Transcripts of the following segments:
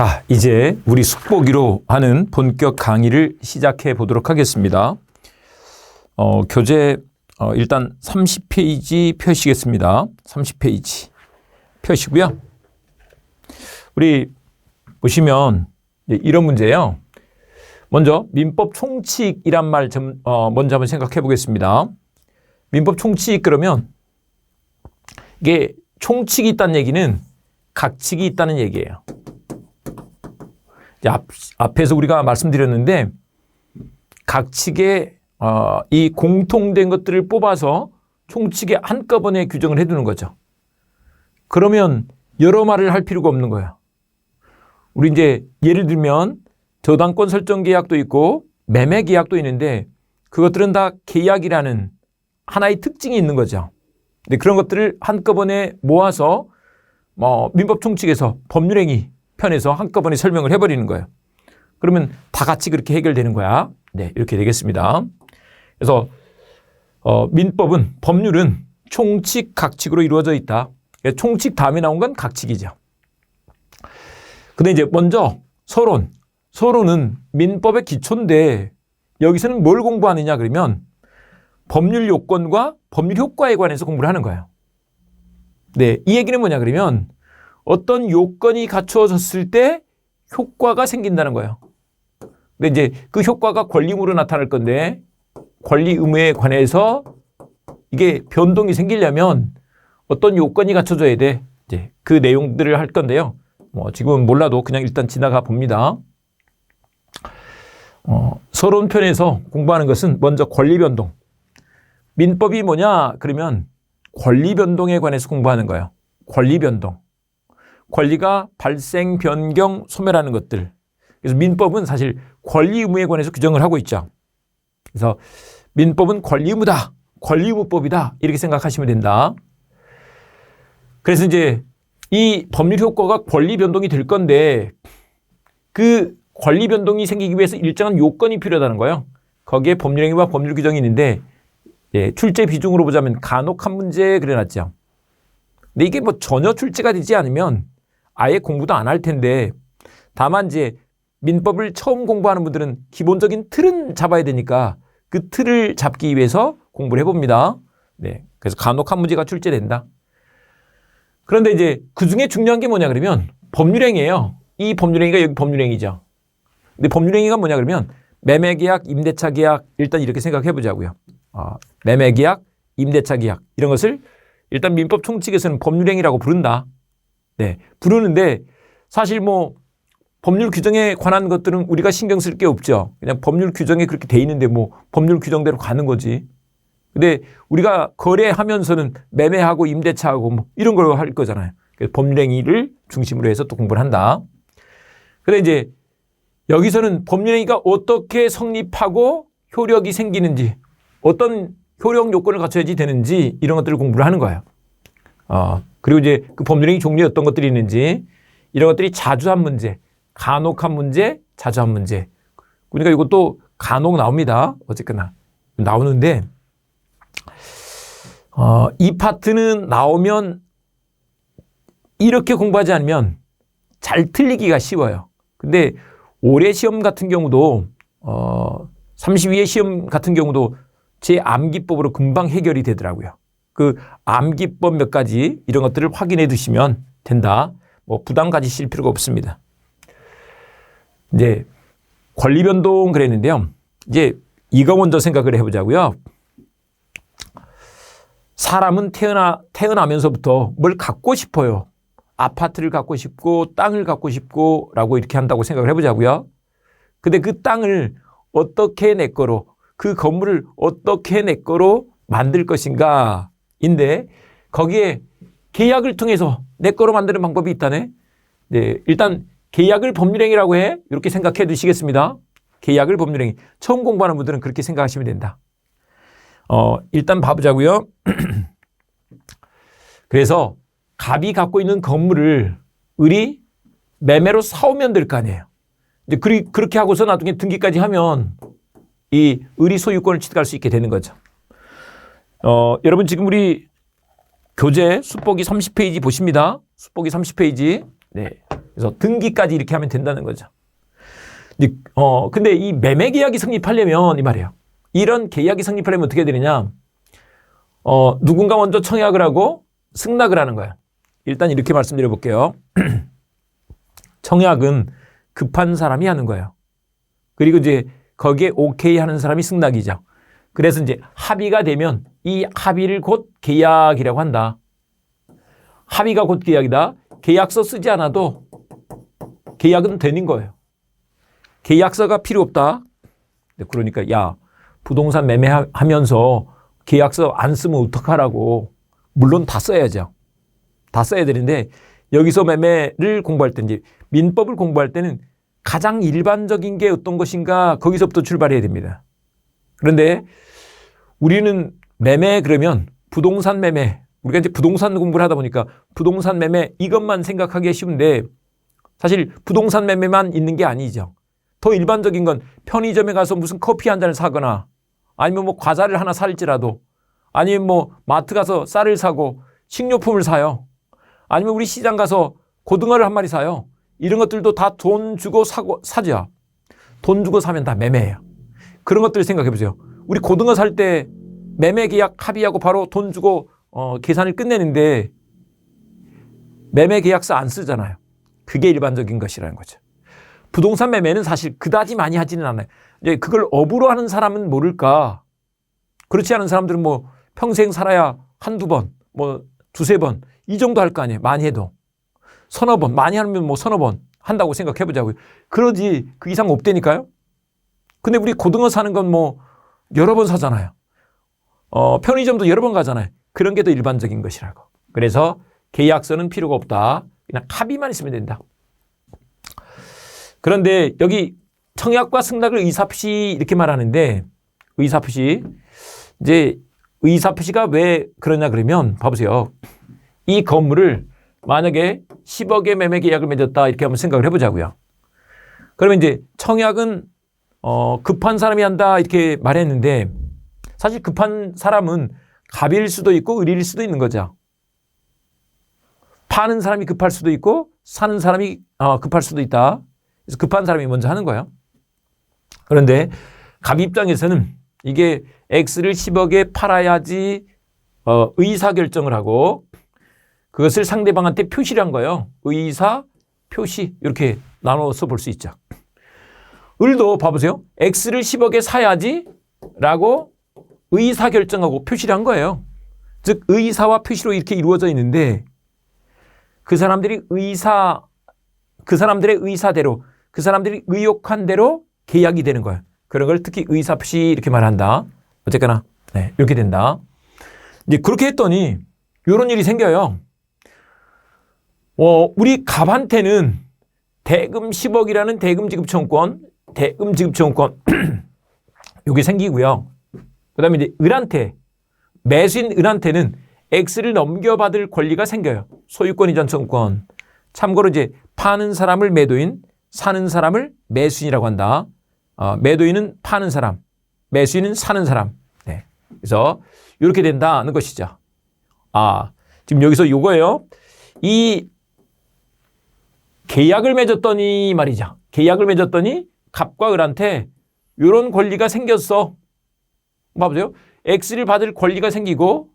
자, 이제 우리 숙보기로 하는 본격 강의를 시작해 보도록 하겠습니다. 교재 일단 30페이지 펴시겠습니다. 30페이지 펴시고요. 우리 보시면 이런 문제예요. 먼저 민법 총칙이란 말 먼저 한번 생각해 보겠습니다. 민법 총칙 그러면 이게 총칙이 있다는 얘기는 각칙이 있다는 얘기예요. 앞에서 우리가 말씀드렸는데 각칙의 이 공통된 것들을 뽑아서 총칙에 한꺼번에 규정을 해두는 거죠. 그러면 여러 말을 할 필요가 없는 거예요. 우리 이제 예를 들면 저당권 설정 계약도 있고 매매 계약도 있는데 그것들은 다 계약이라는 하나의 특징이 있는 거죠. 근데 그런 것들을 한꺼번에 모아서 민법 총칙에서 법률행위 편에서 한꺼번에 설명을 해버리는 거예요. 그러면 다 같이 그렇게 해결되는 거야. 네, 이렇게 되겠습니다. 그래서 민법은 법률은 총칙, 각칙으로 이루어져 있다. 총칙 다음에 나온 건 각칙이죠. 근데 이제 먼저 서론. 서론은 민법의 기초인데 여기서는 뭘 공부하느냐 그러면 법률 요건과 법률 효과에 관해서 공부를 하는 거예요. 네, 이 얘기는 뭐냐 그러면 어떤 요건이 갖추어졌을 때 효과가 생긴다는 거예요. 근데 이제 그 효과가 권리의무로 나타날 건데 권리 의무에 관해서 이게 변동이 생기려면 어떤 요건이 갖춰져야 돼. 이제 그 내용들을 할 건데요. 지금은 몰라도 그냥 일단 지나가 봅니다. 서론편에서 공부하는 것은 먼저 권리 변동. 민법이 뭐냐 그러면 권리 변동에 관해서 공부하는 거예요. 권리 변동. 권리가 발생, 변경, 소멸하는 것들. 그래서 민법은 사실 권리 의무에 관해서 규정을 하고 있죠. 그래서 민법은 권리 의무다. 권리 의무법이다. 이렇게 생각하시면 된다. 그래서 이제 이 법률 효과가 권리 변동이 될 건데 그 권리 변동이 생기기 위해서 일정한 요건이 필요하다는 거예요. 거기에 법률행위와 법률 규정이 있는데 출제 비중으로 보자면 간혹 한 문제에 그려놨죠. 근데 이게 전혀 출제가 되지 않으면 아예 공부도 안 할 텐데 다만 이제 민법을 처음 공부하는 분들은 기본적인 틀은 잡아야 되니까 그 틀을 잡기 위해서 공부를 해봅니다. 네, 그래서 간혹 한 문제가 출제된다. 그런데 이제 그 중에 중요한 게 뭐냐 그러면 법률행위예요. 이 법률행위가 여기 법률행위죠. 근데 법률행위가 뭐냐 그러면 매매계약, 임대차 계약 일단 이렇게 생각해 보자고요. 매매계약, 임대차 계약 이런 것을 일단 민법 총칙에서는 법률행위라고 부른다. 네, 부르는데 사실 법률 규정에 관한 것들은 우리가 신경 쓸 게 없죠. 그냥 법률 규정에 그렇게 돼 있는데 법률 규정대로 가는 거지. 근데 우리가 거래하면서는 매매하고 임대차하고 이런 걸 할 거잖아요. 그래서 법률행위를 중심으로 해서 또 공부를 한다. 근데 이제 여기서는 법률행위가 어떻게 성립하고 효력이 생기는지 어떤 효력 요건을 갖춰야지 되는지 이런 것들을 공부를 하는 거예요. 그리고 이제 그 법률행위 종류에 어떤 것들이 있는지 이런 것들이 자주 한 문제, 간혹 한 문제, 자주 한 문제. 그러니까 이것도 간혹 나옵니다. 어쨌거나 나오는데 이 파트는 나오면 이렇게 공부하지 않으면 잘 틀리기가 쉬워요. 근데 올해 시험 같은 경우도 32회 시험 같은 경우도 제 암기법으로 금방 해결이 되더라고요. 그 암기법 몇 가지 이런 것들을 확인해 두시면 된다. 부담 가지실 필요가 없습니다. 이제 권리 변동 그랬는데요. 이제 이거 먼저 생각을 해보자고요. 사람은 태어나면서부터 뭘 갖고 싶어요. 아파트를 갖고 싶고 땅을 갖고 싶고 라고 이렇게 한다고 생각을 해보자고요. 근데 그 땅을 어떻게 내 거로 그 건물을 어떻게 내 거로 만들 것인가 인데 거기에 계약을 통해서 내 거로 만드는 방법이 있다네. 네, 일단 계약을 법률행위라고 해. 이렇게 생각해 두시겠습니다. 계약을 법률행위. 처음 공부하는 분들은 그렇게 생각하시면 된다. 일단 봐보자고요. 그래서 갑이 갖고 있는 건물을 을이 매매로 사오면 될 거 아니에요. 이제 그렇게 하고서 나중에 등기까지 하면 이 을이 소유권을 취득할 수 있게 되는 거죠. 여러분 지금 우리 교재 수보기 30페이지 보십니다. 수보기 30페이지. 네. 그래서 등기까지 이렇게 하면 된다는 거죠. 근데 이 매매 계약이 성립하려면 이 말이에요. 이런 계약이 성립하려면 어떻게 되느냐? 누군가 먼저 청약을 하고 승낙을 하는 거예요. 일단 이렇게 말씀드려 볼게요. 청약은 급한 사람이 하는 거예요. 그리고 이제 거기에 오케이 하는 사람이 승낙이죠. 그래서 이제 합의가 되면 이 합의를 곧 계약이라고 한다. 합의가 곧 계약이다. 계약서 쓰지 않아도 계약은 되는 거예요. 계약서가 필요 없다. 그러니까 야, 부동산 매매하면서 계약서 안 쓰면 어떡하라고. 물론 다 써야죠. 다 써야 되는데 여기서 매매를 공부할 때 이제 민법을 공부할 때는 가장 일반적인 게 어떤 것인가 거기서부터 출발해야 됩니다. 그런데 우리는 매매 그러면 부동산 매매, 우리가 이제 부동산 공부를 하다 보니까 부동산 매매 이것만 생각하기 쉬운데 사실 부동산 매매만 있는 게 아니죠. 더 일반적인 건 편의점에 가서 무슨 커피 한 잔을 사거나 아니면 뭐 과자를 하나 살지라도 아니면 뭐 마트 가서 쌀을 사고 식료품을 사요. 아니면 우리 시장 가서 고등어를 한 마리 사요. 이런 것들도 다 돈 주고 사죠. 돈 주고 사면 다 매매예요. 그런 것들 생각해 보세요. 우리 고등어 살 때 매매 계약 합의하고 바로 돈 주고 계산을 끝내는데 매매 계약서 안 쓰잖아요. 그게 일반적인 것이라는 거죠. 부동산 매매는 사실 그다지 많이 하지는 않아요. 이제 그걸 업으로 하는 사람은 모를까. 그렇지 않은 사람들은 뭐 평생 살아야 한두 번, 뭐 두세 번 이 정도 할 거 아니에요. 많이 해도. 서너 번, 많이 하면 뭐 서너 번 한다고 생각해 보자고요. 그러지 그 이상 없다니까요. 근데 우리 고등어 사는 건 뭐 여러 번 사잖아요. 편의점도 여러 번 가잖아요. 그런 게 더 일반적인 것이라고. 그래서 계약서는 필요가 없다. 그냥 합의만 있으면 된다. 그런데 여기 청약과 승낙을 의사표시 이렇게 말하는데 의사표시 이제 의사표시가 왜 그러냐 그러면 봐보세요. 이 건물을 만약에 10억의 매매 계약을 맺었다 이렇게 한번 생각을 해보자고요. 그러면 이제 청약은 급한 사람이 한다 이렇게 말했는데 사실 급한 사람은 갑일 수도 있고 을일 수도 있는 거죠. 파는 사람이 급할 수도 있고 사는 사람이 급할 수도 있다. 그래서 급한 사람이 먼저 하는 거예요. 그런데 갑 입장에서는 이게 X를 10억에 팔아야지 의사결정을 하고 그것을 상대방한테 표시를 한 거예요. 의사, 표시 이렇게 나눠서 볼 수 있죠. 을도 봐보세요. X를 10억에 사야지 라고 의사결정하고 표시를 한 거예요. 즉 의사와 표시로 이렇게 이루어져 있는데 그 사람들의 의사대로 그 사람들이 의욕한 대로 계약이 되는 거예요. 그런 걸 특히 의사표시 이렇게 말한다. 어쨌거나 네, 이렇게 된다. 이제 그렇게 했더니 이런 일이 생겨요. 우리 갑한테는 대금 10억이라는 대금 지급 청구권 이게 생기고요. 그다음에 이제 을한테 매수인 을한테는 X를 넘겨받을 권리가 생겨요. 소유권 이전 청구권. 참고로 이제 파는 사람을 매도인, 사는 사람을 매수인이라고 한다. 매도인은 파는 사람, 매수인은 사는 사람. 네. 그래서 이렇게 된다는 것이죠. 지금 여기서 요거예요. 이 계약을 맺었더니 말이죠. 계약을 맺었더니 갑과 을한테 이런 권리가 생겼어. 봐보세요. X를 받을 권리가 생기고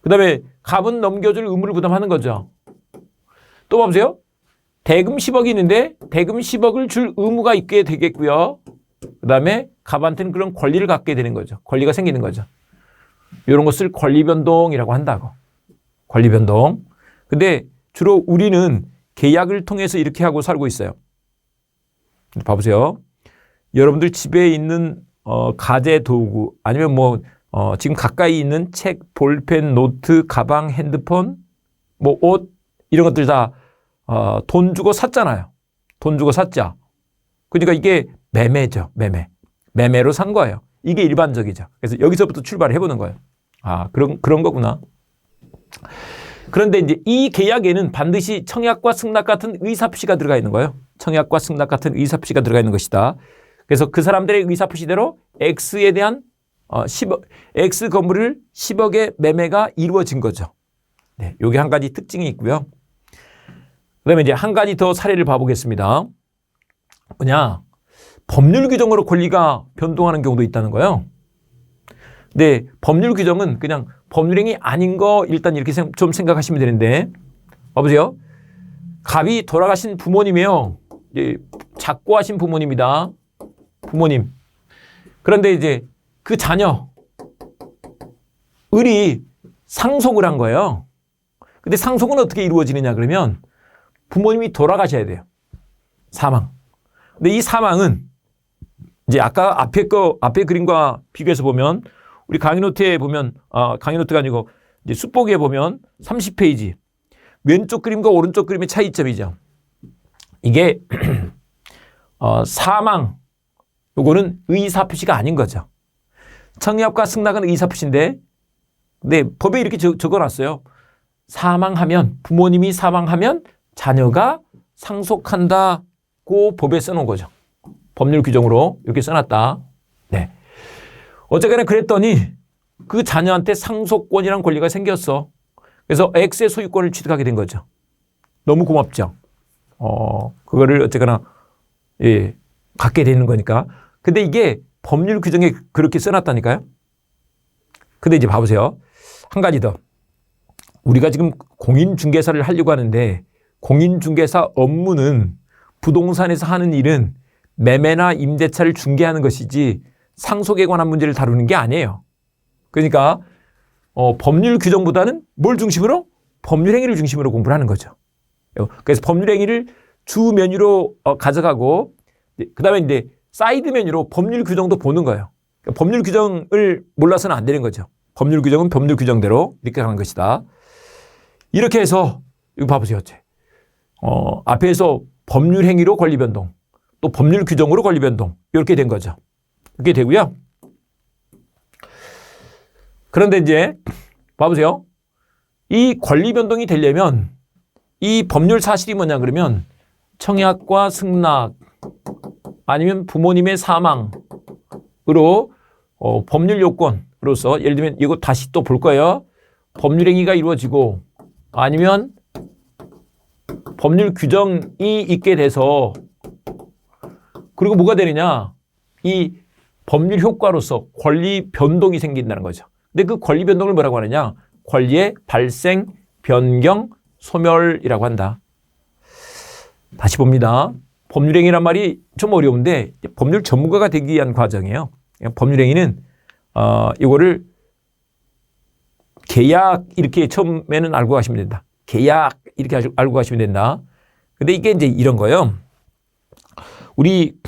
그 다음에 갑은 넘겨줄 의무를 부담하는 거죠. 또 봐보세요. 대금 10억이 있는데 대금 10억을 줄 의무가 있게 되겠고요. 그 다음에 갑한테는 그런 권리를 갖게 되는 거죠. 권리가 생기는 거죠. 이런 것을 권리변동이라고 한다고. 권리변동. 근데 주로 우리는 계약을 통해서 이렇게 하고 살고 있어요. 봐보세요. 여러분들 집에 있는 가재 도구 아니면 뭐 지금 가까이 있는 책, 볼펜, 노트, 가방, 핸드폰, 뭐 옷 이런 것들 다 돈 주고 샀잖아요. 돈 주고 샀죠. 그러니까 이게 매매죠. 매매로 산 거예요. 이게 일반적이죠. 그래서 여기서부터 출발을 해보는 거예요. 그런 거구나. 그런데 이제 이 계약에는 반드시 청약과 승낙 같은 의사표시가 들어가 있는 거예요. 청약과 승낙 같은 의사표시가 들어가 있는 것이다. 그래서 그 사람들의 의사표시대로 X에 대한 X 건물을 10억의 매매가 이루어진 거죠. 네, 요게 한 가지 특징이 있고요. 그다음에 이제 한 가지 더 사례를 봐보겠습니다. 뭐냐? 법률 규정으로 권리가 변동하는 경우도 있다는 거예요. 근데 법률 규정은 그냥 법률행위 아닌 거 일단 이렇게 좀 생각하시면 되는데, 봐보세요. 갑이 돌아가신 부모님이에요. 작고하신 부모님이다. 부모님. 그런데 이제 그 자녀 을이 상속을 한 거예요. 근데 상속은 어떻게 이루어지느냐 그러면 부모님이 돌아가셔야 돼요. 사망. 근데 이 사망은 이제 아까 앞에 그림과 비교해서 보면 우리 강의노트에 보면 강의노트가 아니고 이제 숫보기에 보면 30페이지 왼쪽 그림과 오른쪽 그림의 차이점이죠. 이게 사망 요거는 의사표시가 아닌 거죠. 청약과 승낙은 의사표시인데 네, 법에 이렇게 적어놨어요. 사망하면 부모님이 사망하면 자녀가 상속한다고 법에 써놓은 거죠. 법률 규정으로 이렇게 써놨다. 네. 어쨌거나 그랬더니 그 자녀한테 상속권이란 권리가 생겼어. 그래서 X의 소유권을 취득하게 된 거죠. 너무 고맙죠. 그거를 어쨌거나 갖게 되는 거니까. 근데 이게 법률 규정에 그렇게 써놨다니까요. 근데 이제 봐보세요. 한 가지 더. 우리가 지금 공인중개사를 하려고 하는데 공인중개사 업무는 부동산에서 하는 일은 매매나 임대차를 중개하는 것이지 상속에 관한 문제를 다루는 게 아니에요. 그러니까 법률 규정보다는 뭘 중심으로? 법률 행위를 중심으로 공부를 하는 거죠. 그래서 법률 행위를 주 메뉴로 가져가고 그다음에 이제 사이드 메뉴로 법률 규정도 보는 거예요. 그러니까 법률 규정을 몰라서는 안 되는 거죠. 법률 규정은 법률 규정대로 이렇게 가는 것이다. 이렇게 해서 이거 봐보세요. 앞에서 법률 행위로 권리 변동, 또 법률 규정으로 권리 변동 이렇게 된 거죠. 이렇게 되고요. 그런데 이제 봐보세요. 이 권리 변동이 되려면 이 법률 사실이 뭐냐 그러면 청약과 승낙 아니면 부모님의 사망으로 법률 요건으로서 예를 들면 이거 다시 또 볼 거예요. 법률 행위가 이루어지고 아니면 법률 규정이 있게 돼서 그리고 뭐가 되느냐 이 법률 효과로서 권리 변동이 생긴다는 거죠. 근데 그 권리 변동을 뭐라고 하느냐 권리의 발생, 변경, 소멸이라고 한다. 다시 봅니다. 법률행위란 말이 좀 어려운데 법률 전문가가 되기 위한 과정이에요. 법률행위는 이거를 계약 이렇게 처음에는 알고 가시면 된다. 계약 이렇게 알고 가시면 된다. 근데 이게 이제 이런 거예요. 우리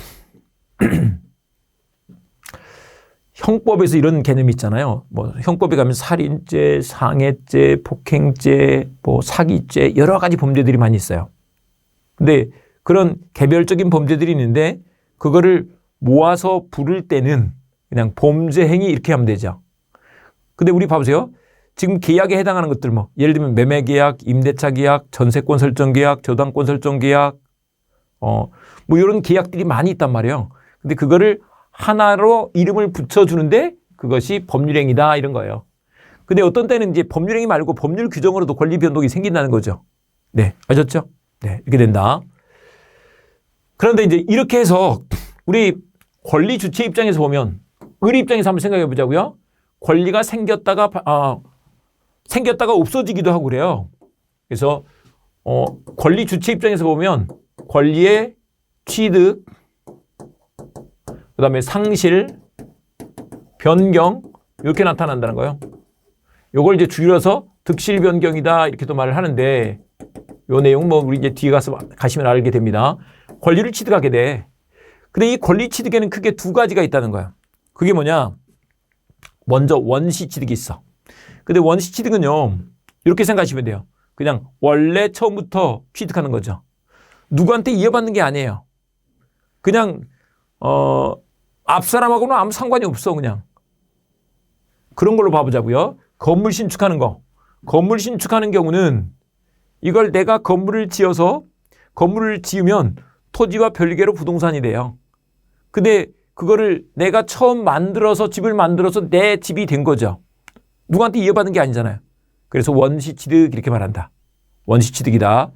형법에서 이런 개념이 있잖아요. 뭐 형법에 가면 살인죄, 상해죄, 폭행죄, 뭐 사기죄 여러 가지 범죄들이 많이 있어요. 근데 그런 개별적인 범죄들이 있는데 그거를 모아서 부를 때는 그냥 범죄 행위 이렇게 하면 되죠. 근데 우리 봐보세요. 지금 계약에 해당하는 것들 뭐 예를 들면 매매 계약, 임대차 계약, 전세권 설정 계약, 저당권 설정 계약 뭐 이런 계약들이 많이 있단 말이에요. 근데 그거를 하나로 이름을 붙여주는데 그것이 법률행위다 이런 거예요. 근데 어떤 때는 이제 법률행위 말고 법률 규정으로도 권리 변동이 생긴다는 거죠. 네, 아셨죠? 네, 이렇게 된다. 그런데 이제 이렇게 해서 우리 권리 주체 입장에서 보면 의 입장에서 한번 생각해 보자고요. 권리가 생겼다가 없어지기도 하고 그래요. 그래서 권리 주체 입장에서 보면 권리의 취득, 그다음에 상실, 변경 이렇게 나타난다는 거예요. 요걸 이제 줄여서 득실 변경이다 이렇게도 말을 하는데 요 내용 뭐 우리 이제 뒤에 가시면 알게 됩니다. 권리를 취득하게 돼. 근데 이 권리 취득에는 크게 두 가지가 있다는 거야. 그게 뭐냐? 먼저 원시 취득이 있어. 근데 원시 취득은요. 이렇게 생각하시면 돼요. 그냥 원래 처음부터 취득하는 거죠. 누구한테 이어받는 게 아니에요. 그냥 앞 사람하고는 아무 상관이 없어 그냥. 그런 걸로 봐보자고요. 건물 신축하는 거. 건물 신축하는 경우는 이걸 내가 건물을 지어서 건물을 지으면 토지와 별개로 부동산이 돼요. 근데 그거를 내가 처음 만들어서 집을 만들어서 내 집이 된 거죠. 누구한테 이어받은 게 아니잖아요. 그래서 원시 취득 이렇게 말한다. 원시 취득이다.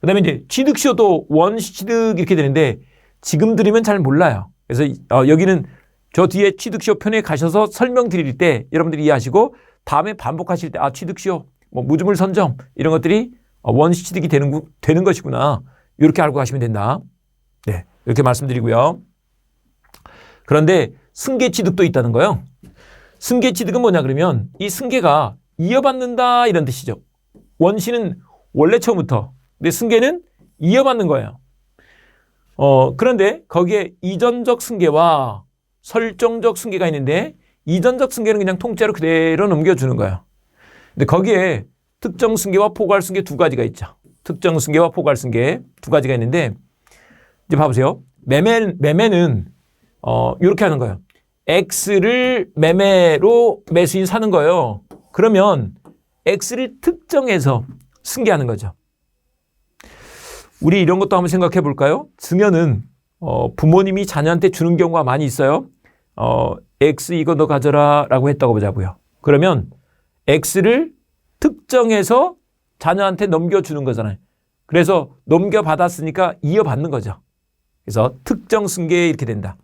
그 다음에 이제 취득시효도 원시취득 이렇게 되는데 지금 들으면 잘 몰라요. 그래서 여기는 저 뒤에 취득시효 편에 가셔서 설명드릴 때 여러분들이 이해하시고 다음에 반복하실 때 취득시효, 뭐 무주물 선점 이런 것들이 원시취득이 되는 것이구나. 이렇게 알고 가시면 된다. 네, 이렇게 말씀드리고요. 그런데 승계취득도 있다는 거예요. 승계취득은 뭐냐 그러면 이 승계가 이어받는다 이런 뜻이죠. 원시는 원래 처음부터, 근데 승계는 이어받는 거예요. 그런데 거기에 이전적 승계와 설정적 승계가 있는데 이전적 승계는 그냥 통째로 그대로 넘겨주는 거예요. 근데 거기에 특정 승계와 포괄 승계 두 가지가 있죠. 특정 승계와 포괄 승계 두 가지가 있는데 이제 봐보세요. 매매는 이렇게 하는 거예요. X를 매매로 매수인 사는 거예요. 그러면 X를 특정해서 승계하는 거죠. 우리 이런 것도 한번 생각해 볼까요? 증여는 부모님이 자녀한테 주는 경우가 많이 있어요. X 이거 너 가져라 라고 했다고 보자고요. 그러면 X를 특정해서 자녀한테 넘겨주는 거잖아요. 그래서 넘겨받았으니까 이어받는 거죠. 그래서 특정 승계 이렇게 된다.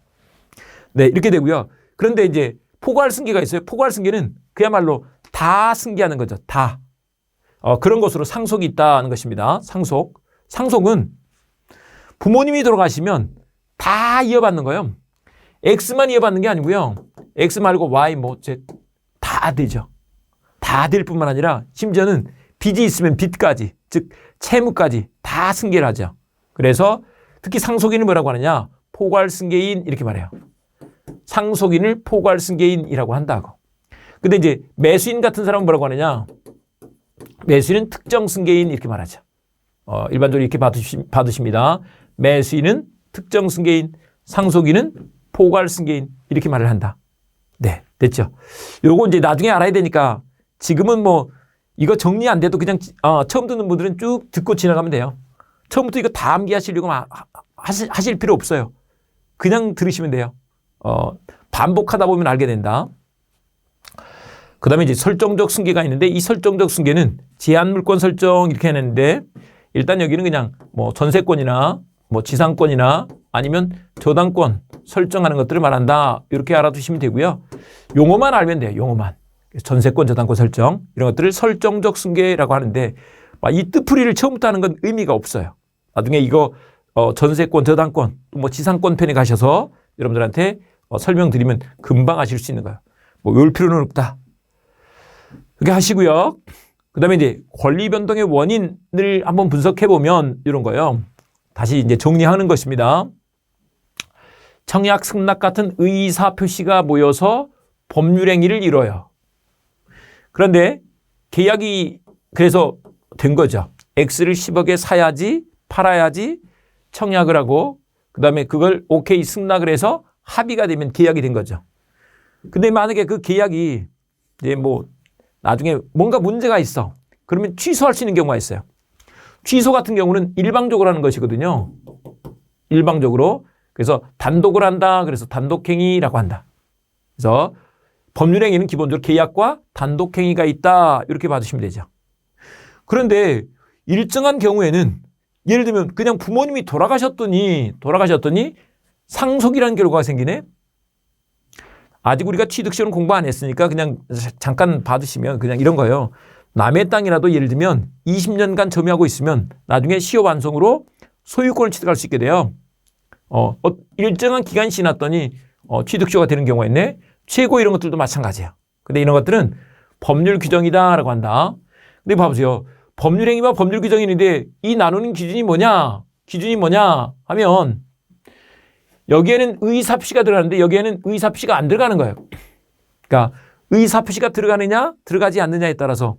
네, 이렇게 되고요. 그런데 이제 포괄 승계가 있어요. 포괄 승계는 그야말로 다 승계하는 거죠. 다. 그런 것으로 상속이 있다는 것입니다. 상속은 부모님이 돌아가시면 다 이어받는 거예요. X만 이어받는 게 아니고요. X 말고 Y, Z 다 되죠. 다 될 뿐만 아니라 심지어는 빚이 있으면 빚까지, 즉 채무까지 다 승계를 하죠. 그래서 특히 상속인을 뭐라고 하느냐? 포괄승계인 이렇게 말해요. 상속인을 포괄승계인이라고 한다고. 근데 이제 매수인 같은 사람은 뭐라고 하느냐? 매수인은 특정승계인 이렇게 말하죠. 일반적으로 이렇게 받으십니다. 매수인은 특정승계인, 상속인은 포괄승계인 이렇게 말을 한다. 네, 됐죠. 요거 이제 나중에 알아야 되니까 지금은 뭐 이거 정리 안 돼도 그냥 처음 듣는 분들은 쭉 듣고 지나가면 돼요. 처음부터 이거 다 암기하시려고 하실 필요 없어요. 그냥 들으시면 돼요. 반복하다 보면 알게 된다. 그 다음에 이제 설정적 승계가 있는데 이 설정적 승계는 제한물권 설정 이렇게 해놨는데 일단 여기는 그냥 뭐 전세권이나 뭐 지상권이나 아니면 저당권 설정하는 것들을 말한다. 이렇게 알아두시면 되고요. 용어만 알면 돼요. 용어만. 전세권, 저당권 설정 이런 것들을 설정적 승계라고 하는데 이 뜻풀이를 처음부터 하는 건 의미가 없어요. 나중에 이거 전세권, 저당권, 뭐 지상권 편에 가셔서 여러분들한테 설명드리면 금방 아실 수 있는 거예요. 뭐 외울 필요는 없다. 그렇게 하시고요. 그 다음에 이제 권리 변동의 원인을 한번 분석해 보면 이런 거예요. 다시 이제 정리하는 것입니다. 청약, 승낙 같은 의사 표시가 모여서 법률 행위를 이뤄요. 그런데 계약이 그래서 된 거죠. X를 10억에 사야지, 팔아야지 청약을 하고 그 다음에 그걸 오케이 승낙을 해서 합의가 되면 계약이 된 거죠. 근데 만약에 그 계약이 이제 뭐 나중에 뭔가 문제가 있어. 그러면 취소할 수 있는 경우가 있어요. 취소 같은 경우는 일방적으로 하는 것이거든요. 일방적으로. 그래서 단독을 한다. 그래서 단독행위라고 한다. 그래서 법률행위는 기본적으로 계약과 단독행위가 있다. 이렇게 봐주시면 되죠. 그런데 일정한 경우에는 예를 들면 그냥 부모님이 돌아가셨더니 상속이라는 결과가 생기네. 아직 우리가 취득시효는 공부 안 했으니까 그냥 잠깐 봐두시면 그냥 이런 거예요. 남의 땅이라도 예를 들면 20년간 점유하고 있으면 나중에 시효 완성으로 소유권을 취득할 수 있게 돼요. 일정한 기간이 지났더니 취득시효가 되는 경우가 있네. 최고 이런 것들도 마찬가지예요. 근데 이런 것들은 법률 규정이다라고 한다. 근데 봐보세요. 법률 행위와 법률 규정이 있는데 이 나누는 기준이 뭐냐? 하면 여기에는 의사표시가 들어가는데 여기에는 의사표시가 안 들어가는 거예요. 그러니까 의사표시가 들어가느냐 들어가지 않느냐에 따라서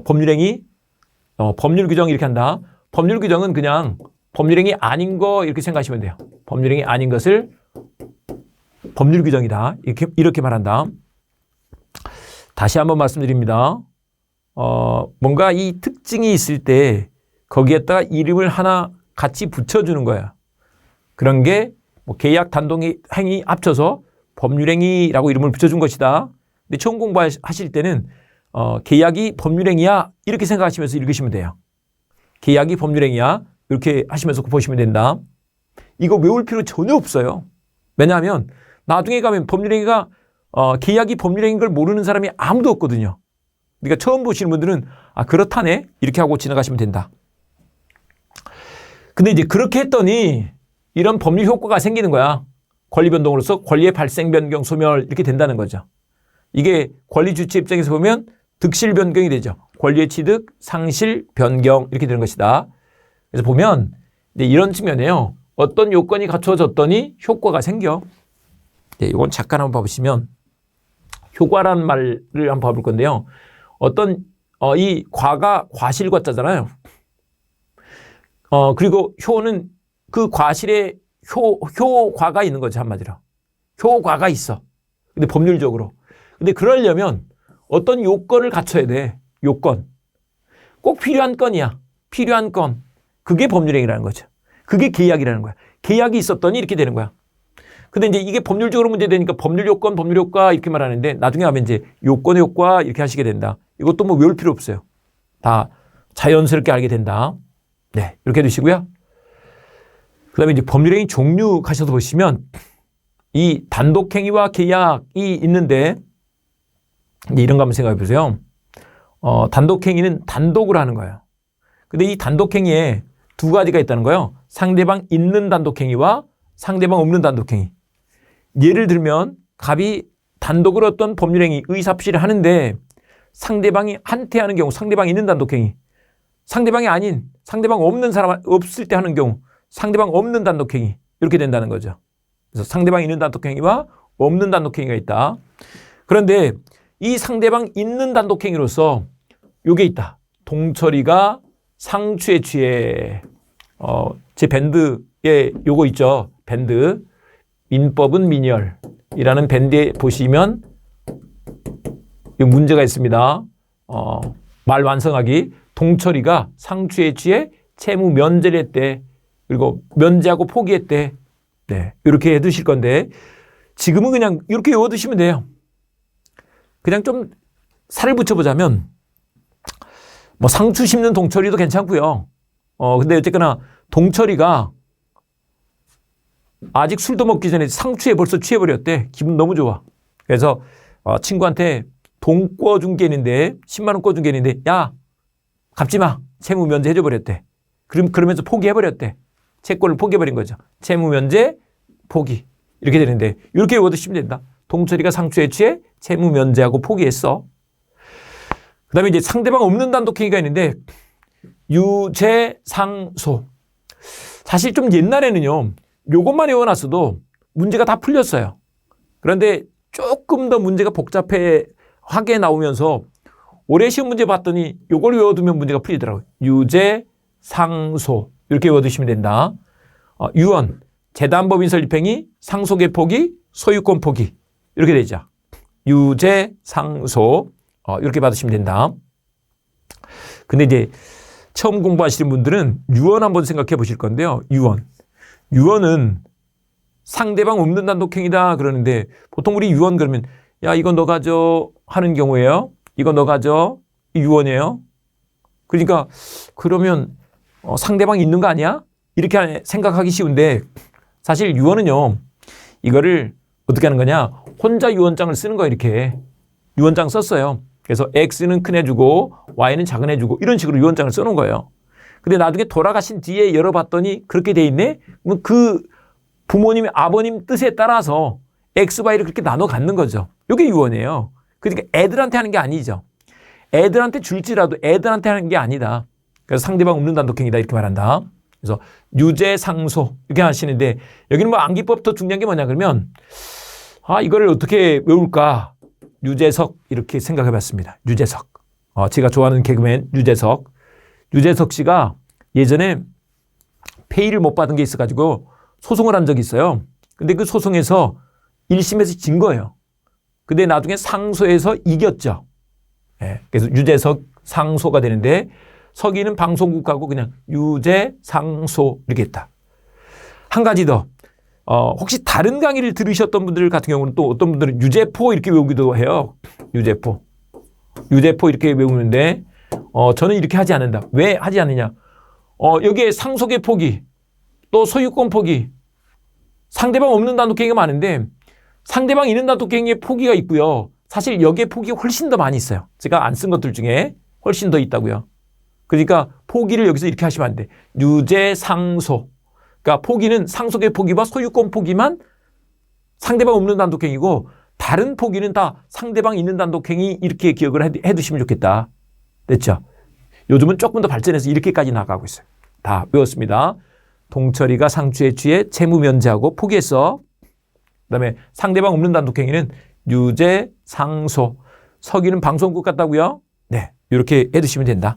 법률행위, 법률 규정 이렇게 한다. 법률 규정은 그냥 법률행위 아닌 거 이렇게 생각하시면 돼요. 법률행위 아닌 것을 법률 규정이다. 이렇게 말한다. 다시 한번 말씀드립니다. 뭔가 이 특징이 있을 때 거기에다가 이름을 하나 같이 붙여주는 거야. 그런 게 뭐 계약 단독행위 합쳐서 법률행위라고 이름을 붙여준 것이다. 근데 처음 공부하실 때는 계약이 법률행위야 이렇게 생각하시면서 읽으시면 돼요. 계약이 법률행위야. 이렇게 하시면서 보시면 된다. 이거 외울 필요 전혀 없어요. 왜냐하면 나중에 가면 법률행위가 계약이 법률행위인 걸 모르는 사람이 아무도 없거든요. 그러니까 처음 보시는 분들은 그렇다네 이렇게 하고 지나가시면 된다. 근데 이제 그렇게 했더니 이런 법률 효과가 생기는 거야. 권리 변동으로서 권리의 발생, 변경, 소멸 이렇게 된다는 거죠. 이게 권리 주체 입장에서 보면 득실 변경이 되죠. 권리의 취득, 상실, 변경 이렇게 되는 것이다. 그래서 보면 이제 이런 측면에요. 어떤 요건이 갖춰졌더니 효과가 생겨. 이건 잠깐 한번 봐보시면 효과라는 말을 한번 봐볼 건데요. 어떤 이 과가 과실과자잖아요. 그리고 효는 그 과실에 효과가 있는 거죠. 한마디로. 효과가 있어. 근데 법률적으로. 근데 그러려면 어떤 요건을 갖춰야 돼. 요건. 꼭 필요한 건이야. 필요한 건. 그게 법률행위라는 거죠. 그게 계약이라는 거야. 계약이 있었더니 이렇게 되는 거야. 근데 이제 이게 법률적으로 문제되니까 법률 요건, 법률 효과 이렇게 말하는데 나중에 하면 이제 요건의 효과 이렇게 하시게 된다. 이것도 뭐 외울 필요 없어요. 다 자연스럽게 알게 된다. 네, 이렇게 해두시고요. 그 다음에 이제 법률행위 종류 가셔서 보시면 이 단독행위와 계약이 있는데 이제 이런 거 한번 생각해 보세요. 단독행위는 단독으로 하는 거예요. 근데 이 단독행위에 두 가지가 있다는 거예요. 상대방 있는 단독행위와 상대방 없는 단독행위. 예를 들면 갑이 단독으로 어떤 법률행위, 의사표시를 하는데 상대방이 한테 하는 경우 상대방이 있는 단독행위. 상대방이 아닌 상대방 없는 사람 없을 때 하는 경우 상대방 없는 단독행위 이렇게 된다는 거죠. 그래서 상대방 있는 단독행위와 없는 단독행위가 있다. 그런데 이 상대방 있는 단독행위로서 요게 있다. 동철이가 상추에 취해. 제 밴드에 요거 있죠. 밴드. 민법은 민열이라는 밴드에 보시면 이 문제가 있습니다. 말 완성하기. 동철이가 상추에 취해 채무 면제를 했대. 그리고 면제하고 포기했대. 네, 이렇게 해두실 건데 지금은 그냥 이렇게 외워두시면 돼요. 그냥 좀 살을 붙여보자면 뭐 상추 심는 동철이도 괜찮고요. 근데 어쨌거나 동철이가 아직 술도 먹기 전에 상추에 벌써 취해버렸대. 기분 너무 좋아. 그래서 친구한테 돈 꿔준 게 있는데 10만 원 꿔준 게 있는데 야 갚지 마. 채무 면제 해줘버렸대. 그러면서 포기해버렸대. 채권을 포기해버린 거죠. 채무 면제 포기 이렇게 되는데 이렇게 외워두시면 된다. 동철이가 상추에 취해 채무 면제하고 포기했어. 그 다음에 이제 상대방 없는 단독행위가 있는데 유죄, 상소. 사실 좀 옛날에는요. 요것만 외워놨어도 문제가 다 풀렸어요. 그런데 조금 더 문제가 복잡하게 나오면서 올해 시험 문제 봤더니 요걸 외워두면 문제가 풀리더라고요. 유죄, 상소 이렇게 외워두시면 된다. 유언, 재단법인 설립행위, 상속의 포기, 소유권 포기 이렇게 되죠. 유죄, 상소 이렇게 받으시면 된다. 근데 이제 처음 공부하시는 분들은 유언 한번 생각해 보실 건데요. 유언은 상대방 없는 단독행위다 그러는데 보통 우리 유언 그러면 야 이거 너 가져 하는 경우에요. 이거 너 가져 유언이에요. 그러니까 그러면 상대방이 있는 거 아니야? 이렇게 생각하기 쉬운데 사실 유언은요. 이거를 어떻게 하는 거냐. 혼자 유언장을 쓰는 거예요. 이렇게 유언장 썼어요. 그래서 X는 큰 애 주고 Y는 작은 애 주고 이런 식으로 유언장을 써놓은 거예요. 근데 나중에 돌아가신 뒤에 열어봤더니 그렇게 돼 있네? 그럼 그 부모님의 아버님 뜻에 따라서 X, Y를 그렇게 나눠 갖는 거죠. 이게 유언이에요. 그러니까 애들한테 하는 게 아니죠. 애들한테 줄지라도 애들한테 하는 게 아니다. 그래서 상대방 없는 단독행위다 이렇게 말한다. 그래서 유죄, 상소 이렇게 하시는데 여기는 뭐 암기법 더 중요한 게 뭐냐 그러면 이거를 어떻게 외울까? 유재석 이렇게 생각해 봤습니다. 유재석. 제가 좋아하는 개그맨 유재석. 유재석 씨가 예전에 페이를 못 받은 게 있어가지고 소송을 한 적이 있어요. 근데 그 소송에서 1심에서 진 거예요. 근데 나중에 상소에서 이겼죠. 네, 그래서 유재석 상소가 되는데 서기는 방송국하고 그냥 유재 상소 이렇게 했다. 한 가지 더. 혹시 다른 강의를 들으셨던 분들 같은 경우는 또 어떤 분들은 유재포 이렇게 외우기도 해요. 유재포 이렇게 외우는데 저는 이렇게 하지 않는다. 왜 하지 않느냐? 여기에 상속의 포기, 또 소유권 포기, 상대방 없는 단독행위가 많은데 상대방 있는 단독행위의 포기가 있고요. 사실 여기에 포기가 훨씬 더 많이 있어요. 제가 안 쓴 것들 중에 훨씬 더 있다고요. 그러니까 포기를 여기서 이렇게 하시면 안 돼. 유죄, 상소. 그러니까 포기는 상속의 포기와 소유권 포기만 상대방 없는 단독행위고 다른 포기는 다 상대방 있는 단독행위 이렇게 기억을 해두시면 좋겠다. 됐죠? 요즘은 조금 더 발전해서 이렇게까지 나가고 있어요. 다 외웠습니다. 동철이가 상추에 취해 채무 면제하고 포기했어. 그다음에 상대방 없는 단독행위는 유죄, 상소. 서기는 방송국 같다고요? 네, 이렇게 해두시면 된다.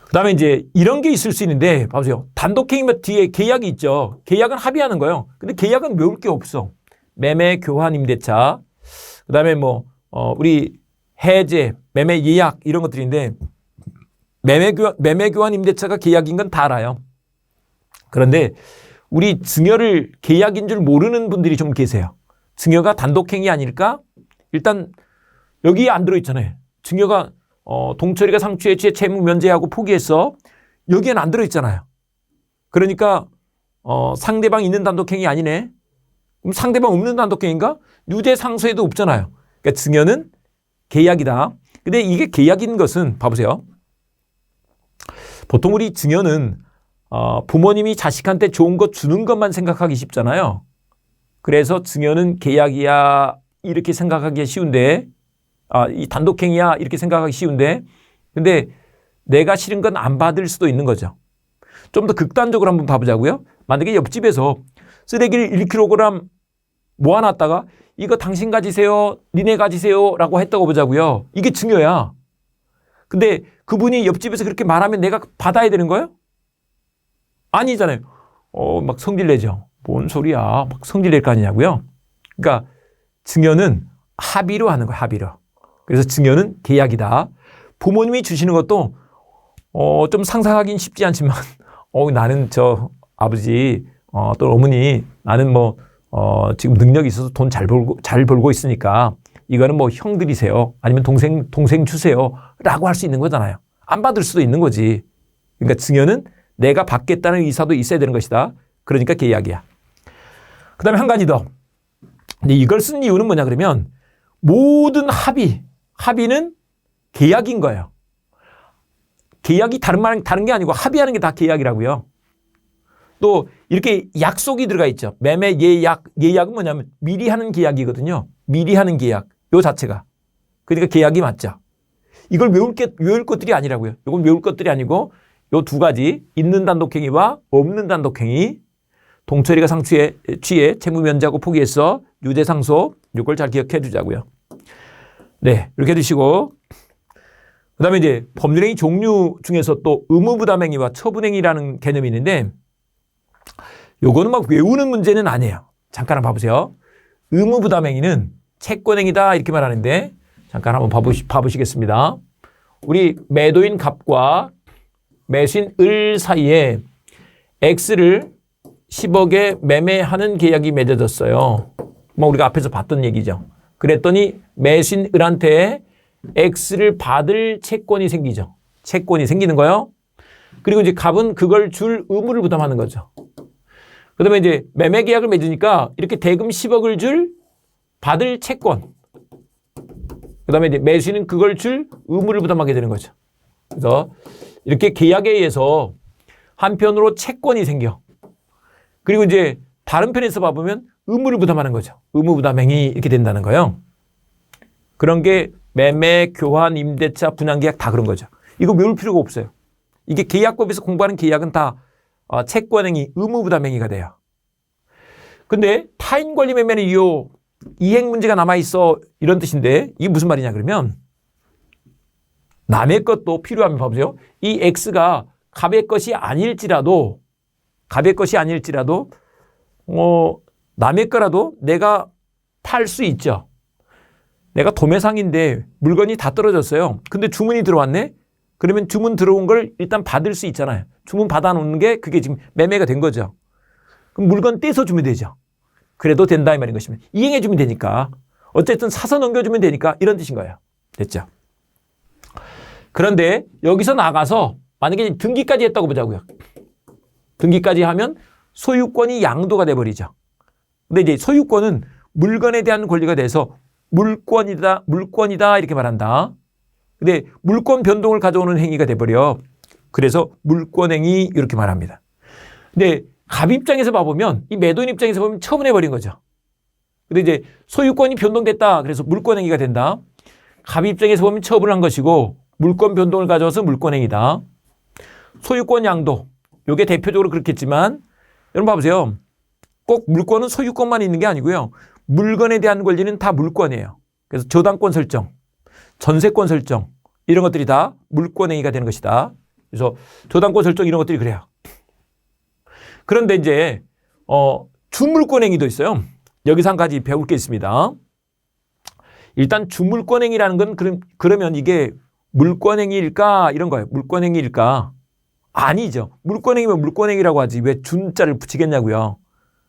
그다음에 이제 이런 게 있을 수 있는데 봐보세요. 단독행위면 뒤에 계약이 있죠. 계약은 합의하는 거예요. 근데 계약은 외울 게 없어. 매매, 교환, 임대차. 그다음에 우리 해제, 매매 예약 이런 것들인데 매매 교환, 임대차가 계약인 건 다 알아요. 그런데 우리 증여를 계약인 줄 모르는 분들이 좀 계세요. 증여가 단독행위 아닐까? 일단 여기에 안 들어있잖아요. 증여가 동철이가 상추에 취해 채무 면제하고 포기했어. 여기에는 안 들어있잖아요. 그러니까 상대방 있는 단독행위 아니네. 그럼 상대방 없는 단독행위인가? 유죄, 상소에도 없잖아요. 그러니까 증여는 계약이다. 근데 이게 계약인 것은 봐보세요. 보통 우리 증여는 부모님이 자식한테 좋은 것 주는 것만 생각하기 쉽잖아요. 그래서 증여는 계약이야 이렇게 생각하기 쉬운데 이 단독행위야 이렇게 생각하기 쉬운데 근데 내가 싫은 건 안 받을 수도 있는 거죠. 좀 더 극단적으로 한번 봐보자고요. 만약에 옆집에서 쓰레기를 1kg 모아놨다가 이거 당신 가지세요, 니네 가지세요 라고 했다고 보자고요. 이게 증여야. 근데 그분이 옆집에서 그렇게 말하면 내가 받아야 되는 거예요? 아니잖아요. 막 성질내죠. 뭔 소리야. 막 성질낼 거 아니냐고요. 그러니까 증여는 합의로 하는 거예요. 합의로. 그래서 증여는 계약이다. 부모님이 주시는 것도 좀 상상하기는 쉽지 않지만 나는 저 아버지 또 어머니 나는 지금 능력이 있어서 돈 잘 벌고 있으니까 이거는 형 드리세요. 아니면 동생 주세요. 라고 할 수 있는 거잖아요. 안 받을 수도 있는 거지. 그러니까 증여는 내가 받겠다는 의사도 있어야 되는 것이다. 그러니까 계약이야. 그 다음에 한 가지 더. 근데 이걸 쓴 이유는 뭐냐 그러면 모든 합의는 계약인 거예요. 계약이 다른 게 아니고 합의하는 게 다 계약이라고요. 또 이렇게 약속이 들어가 있죠. 매매 예약은 뭐냐면 미리 하는 계약이거든요. 미리 하는 계약. 요 자체가. 그러니까 계약이 맞죠. 이걸 외울 것들이 아니라고요. 이건 외울 것들이 아니고 요 두 가지 있는 단독행위와 없는 단독행위. 동철이가 상추에 취해 채무 면제하고 포기했어. 유죄, 상소. 이걸 잘 기억해 두자고요. 네, 이렇게 해두시고 그다음에 이제 법률행위 종류 중에서 또 의무부담행위와 처분행위라는 개념이 있는데 요거는 막 외우는 문제는 아니에요. 잠깐 한번 봐보세요. 의무부담행위는 채권행위다 이렇게 말하는데 잠깐 한번 봐보시겠습니다. 우리 매도인 갑과 매수인 을 사이에 X를 10억에 매매하는 계약이 맺어졌어요. 우리가 앞에서 봤던 얘기죠. 그랬더니 매수인 을한테 X를 받을 채권이 생기죠. 채권이 생기는 거예요. 그리고 이제 갑은 그걸 줄 의무를 부담하는 거죠. 그 다음에 이제 매매 계약을 맺으니까 이렇게 대금 10억을 받을 채권. 그 다음에 이제 매수인은 그걸 줄 의무를 부담하게 되는 거죠. 그래서 이렇게 계약에 의해서 한편으로 채권이 생겨. 그리고 이제 다른 편에서 봐보면 의무를 부담하는 거죠. 의무 부담행위 이렇게 된다는 거예요. 그런 게 매매, 교환, 임대차, 분양계약 다 그런 거죠. 이거 외울 필요가 없어요. 이게 계약법에서 공부하는 계약은 다 채권행위, 의무부담행위가 돼요. 근데 타인권리매매는 이행 문제가 남아있어 이런 뜻인데 이게 무슨 말이냐 그러면 남의 것도 필요하면 봐보세요. 이 X가 갑의 것이 아닐지라도 남의 거라도 내가 팔 수 있죠. 내가 도매상인데 물건이 다 떨어졌어요. 근데 주문이 들어왔네? 그러면 주문 들어온 걸 일단 받을 수 있잖아요. 주문 받아놓는 게 그게 지금 매매가 된 거죠. 그럼 물건 떼서 주면 되죠. 그래도 된다 이 말인 것이면 이행해 주면 되니까 어쨌든 사서 넘겨주면 되니까 이런 뜻인 거예요. 됐죠? 그런데 여기서 나가서 만약에 등기까지 했다고 보자고요. 등기까지 하면 소유권이 양도가 돼버리죠. 근데 이제 소유권은 물건에 대한 권리가 돼서 물권이다 이렇게 말한다. 근데 물권 변동을 가져오는 행위가 돼버려. 그래서 물권행위 이렇게 말합니다. 근데 갑 입장에서 봐보면 이 매도인 입장에서 보면 처분해버린 거죠. 근데 이제 소유권이 변동됐다. 그래서 물권행위가 된다. 갑 입장에서 보면 처분을 한 것이고 물권 변동을 가져와서 물권행위다. 소유권 양도. 이게 대표적으로 그렇겠지만 여러분 봐보세요. 꼭 물권은 소유권만 있는 게 아니고요. 물건에 대한 권리는 다 물권이에요. 그래서 저당권 설정, 전세권 설정 이런 것들이 다 물권행위가 되는 것이다. 그래서 저당권 설정 이런 것들이 그래요. 그런데 이제 주물권행위도 있어요. 여기서 한 가지 배울 게 있습니다. 일단 주물권행위라는 건 그러면 이게 물권행위일까 이런 거예요. 물권행위일까? 아니죠. 물권행위면 물권행위라고 하지 왜 준자를 붙이겠냐고요.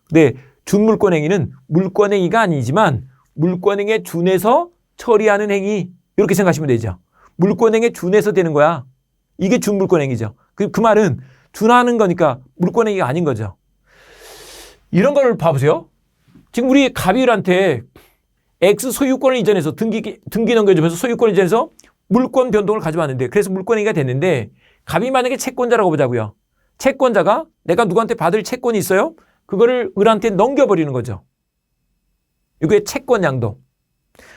근데 준물권행위는 물권행위가 아니지만 물권행위에 준해서 처리하는 행위 이렇게 생각하시면 되죠. 물권행위에 준해서 되는 거야. 이게 준물권행위죠. 그 말은 준하는 거니까 물권행위가 아닌 거죠. 이런 걸 봐보세요. 지금 우리 갑이율한테 X 소유권을 이전해서 등기 넘겨주면서 소유권을 이전해서 물권 변동을 가져왔는데 그래서 물권행위가 됐는데 갑이 만약에 채권자라고 보자고요. 채권자가 내가 누구한테 받을 채권이 있어요? 그거를 을한테 넘겨버리는 거죠. 이게 채권 양도.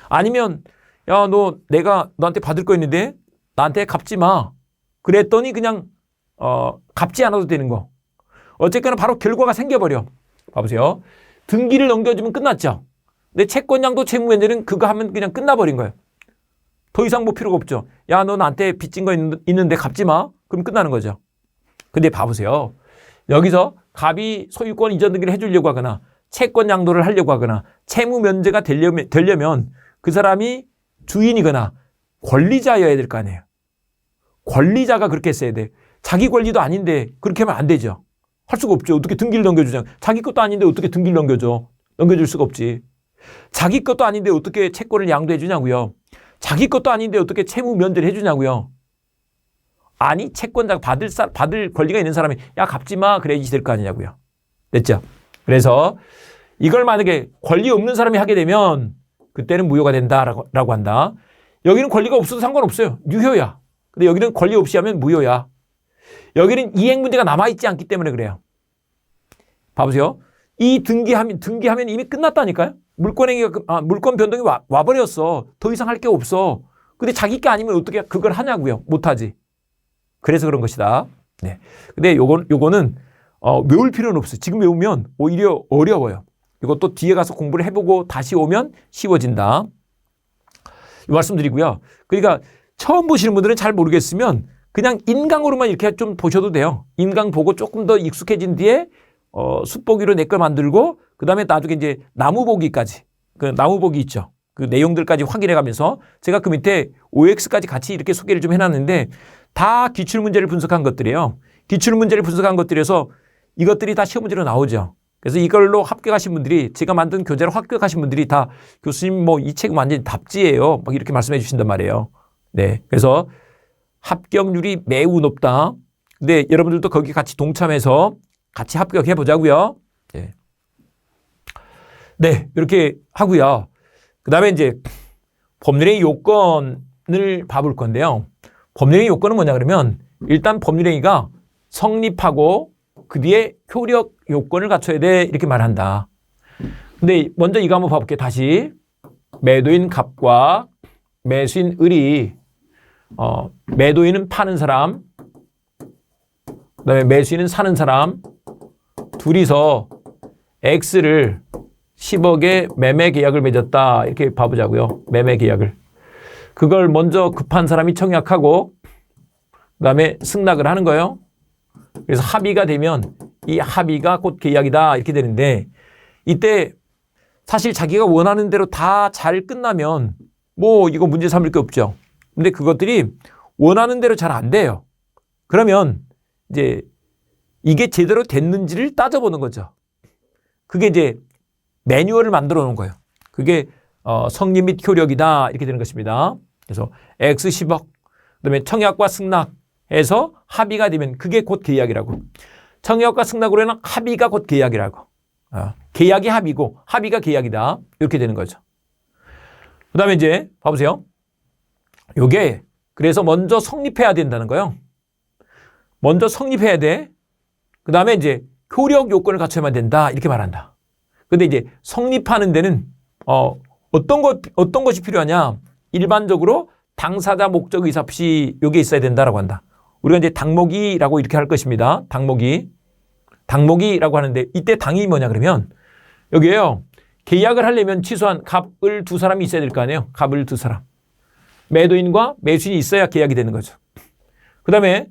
아니면 야, 내가 너한테 받을 거 있는데 나한테 갚지 마. 그랬더니 그냥 갚지 않아도 되는 거. 어쨌거나 바로 결과가 생겨버려. 봐보세요. 등기를 넘겨주면 끝났죠. 근데 채권 양도 채무 면제는 그거 하면 그냥 끝나버린 거예요. 더 이상 뭐 필요가 없죠. 야, 너 나한테 빚진 거 있는데 갚지 마. 그럼 끝나는 거죠. 근데 봐보세요. 여기서 갑이 소유권 이전 등기를 해주려고 하거나 채권 양도를 하려고 하거나 채무 면제가 되려면 그 사람이 주인이거나 권리자여야 될 거 아니에요. 권리자가 그렇게 했어야 돼. 자기 권리도 아닌데 그렇게 하면 안 되죠. 할 수가 없죠. 어떻게 등기를 넘겨주냐. 자기 것도 아닌데 어떻게 등기를 넘겨줘. 넘겨줄 수가 없지. 자기 것도 아닌데 어떻게 채권을 양도해 주냐고요. 자기 것도 아닌데 어떻게 채무 면제를 해주냐고요. 아니 채권자가 받을 권리가 있는 사람이 야 갚지 마 그래야지 될 거 아니냐고요. 됐죠? 그래서 이걸 만약에 권리 없는 사람이 하게 되면 그때는 무효가 된다라고 한다. 여기는 권리가 없어도 상관없어요. 유효야. 근데 여기는 권리 없이 하면 무효야. 여기는 이행 문제가 남아있지 않기 때문에 그래요. 봐보세요. 이 등기하면 이미 끝났다니까요. 물권 변동이 와버렸어. 더 이상 할 게 없어. 근데 자기 게 아니면 어떻게 그걸 하냐고요. 못하지. 그래서 그런 것이다. 네. 근데 요거는 외울 필요는 없어요. 지금 외우면 오히려 어려워요. 이것도 뒤에 가서 공부를 해보고 다시 오면 쉬워진다. 이 말씀드리고요. 그러니까 처음 보시는 분들은 잘 모르겠으면 그냥 인강으로만 이렇게 좀 보셔도 돼요. 인강 보고 조금 더 익숙해진 뒤에 숫보기로 내 걸 만들고 그 다음에 나중에 이제 나무보기까지 그 나무보기 있죠. 그 내용들까지 확인해 가면서 제가 그 밑에 OX까지 같이 이렇게 소개를 좀 해놨는데 다 기출문제를 분석한 것들이에요. 기출문제를 분석한 것들에서 이것들이 다 시험 문제로 나오죠. 그래서 이걸로 합격하신 분들이 제가 만든 교재로 합격하신 분들이 다 교수님 뭐 이 책은 완전히 답지예요. 막 이렇게 말씀해 주신단 말이에요. 네, 그래서 합격률이 매우 높다. 근데 여러분들도 거기 같이 동참해서 같이 합격해 보자고요. 네. 네, 이렇게 하고요. 그 다음에 이제 법률행위 요건을 봐볼 건데요. 법률행위 요건은 뭐냐 그러면 일단 법률행위가 성립하고 그 뒤에 효력 요건을 갖춰야 돼 이렇게 말한다. 근데 먼저 이거 한번 봐볼게요. 다시 매도인 갑과 매수인 을이 매도인은 파는 사람 그 다음에 매수인은 사는 사람 둘이서 X를 10억에 매매 계약을 맺었다. 이렇게 봐보자고요. 매매 계약을. 그걸 먼저 급한 사람이 청약하고 그 다음에 승낙을 하는 거예요. 그래서 합의가 되면 이 합의가 곧 계약이다. 이렇게 되는데 이때 사실 자기가 원하는 대로 다 잘 끝나면 뭐 이거 문제 삼을 게 없죠. 근데 그것들이 원하는 대로 잘 안 돼요. 그러면 이제 이게 제대로 됐는지를 따져보는 거죠. 그게 이제 매뉴얼을 만들어 놓은 거예요. 그게 성립 및 효력이다 이렇게 되는 것입니다. 그래서 X 10억 그다음에 청약과 승낙 해서 합의가 되면 그게 곧 계약이라고. 청약과 승낙으로는 합의가 곧 계약이라고. 계약이 합의고 합의가 계약이다. 이렇게 되는 거죠. 그 다음에 이제 봐보세요. 요게 그래서 먼저 성립해야 된다는 거예요. 먼저 성립해야 돼. 그 다음에 이제 효력 요건을 갖춰야만 된다. 이렇게 말한다. 근데 이제 성립하는 데는 어떤 것이 필요하냐? 일반적으로 당사자 목적 의사표시 요게 있어야 된다라고 한다. 우리가 이제 당목이라고 이렇게 할 것입니다. 당목이라고 하는데 이때 당이 뭐냐 그러면 여기에요. 계약을 하려면 취소한 갑을 두 사람이 있어야 될 거 아니에요. 갑을 두 사람. 매도인과 매수인이 있어야 계약이 되는 거죠. 그 다음에